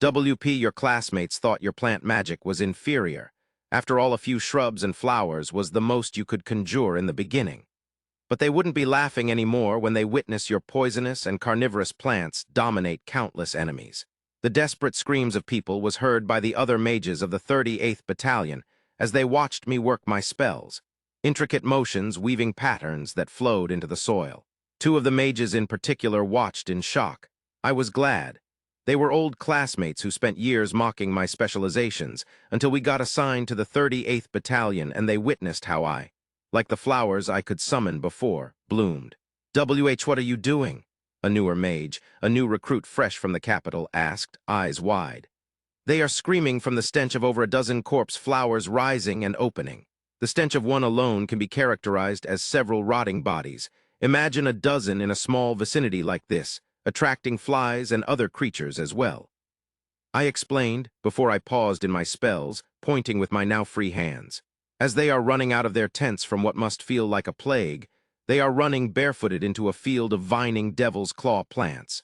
WP, your classmates thought your plant magic was inferior. After all, a few shrubs and flowers was the most you could conjure in the beginning. But they wouldn't be laughing anymore when they witness your poisonous and carnivorous plants dominate countless enemies. The desperate screams of people was heard by the other mages of the 38th Battalion as they watched me work my spells, intricate motions weaving patterns that flowed into the soil. Two of the mages in particular watched in shock. I was glad. They were old classmates who spent years mocking my specializations until we got assigned to the 38th Battalion and they witnessed how I, like the flowers I could summon before, bloomed. What are you doing? A newer mage, a new recruit fresh from the capital, asked, eyes wide. They are screaming from the stench of over a dozen corpse flowers rising and opening. The stench of one alone can be characterized as several rotting bodies. Imagine a dozen in a small vicinity like this, attracting flies and other creatures as well. I explained, before I paused in my spells, pointing with my now free hands. As they are running out of their tents from what must feel like a plague, they are running barefooted into a field of vining devil's claw plants.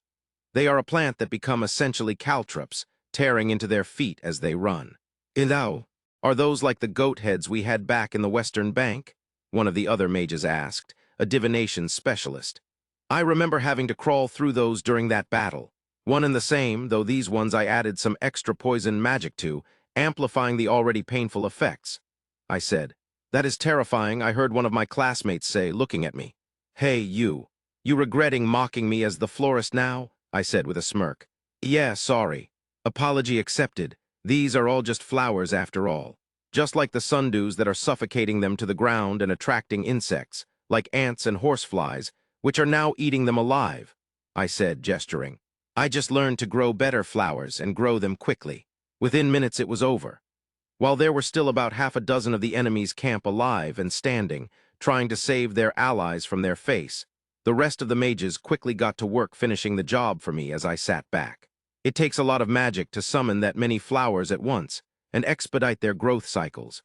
They are a plant that become essentially caltrops, tearing into their feet as they run. Ilau, are those like the goat heads we had back in the Western Bank? One of the other mages asked, a divination specialist. I remember having to crawl through those during that battle. One and the same, though these ones I added some extra poison magic to, amplifying the already painful effects. I said. That is terrifying, I heard one of my classmates say, looking at me. Hey, you regretting mocking me as the florist now? I said with a smirk. Yeah, sorry. Apology accepted. These are all just flowers after all. Just like the sundews that are suffocating them to the ground and attracting insects, like ants and horseflies, which are now eating them alive, I said, gesturing. I just learned to grow better flowers and grow them quickly. Within minutes it was over. While there were still about half a dozen of the enemy's camp alive and standing, trying to save their allies from their face, the rest of the mages quickly got to work finishing the job for me as I sat back. It takes a lot of magic to summon that many flowers at once and expedite their growth cycles.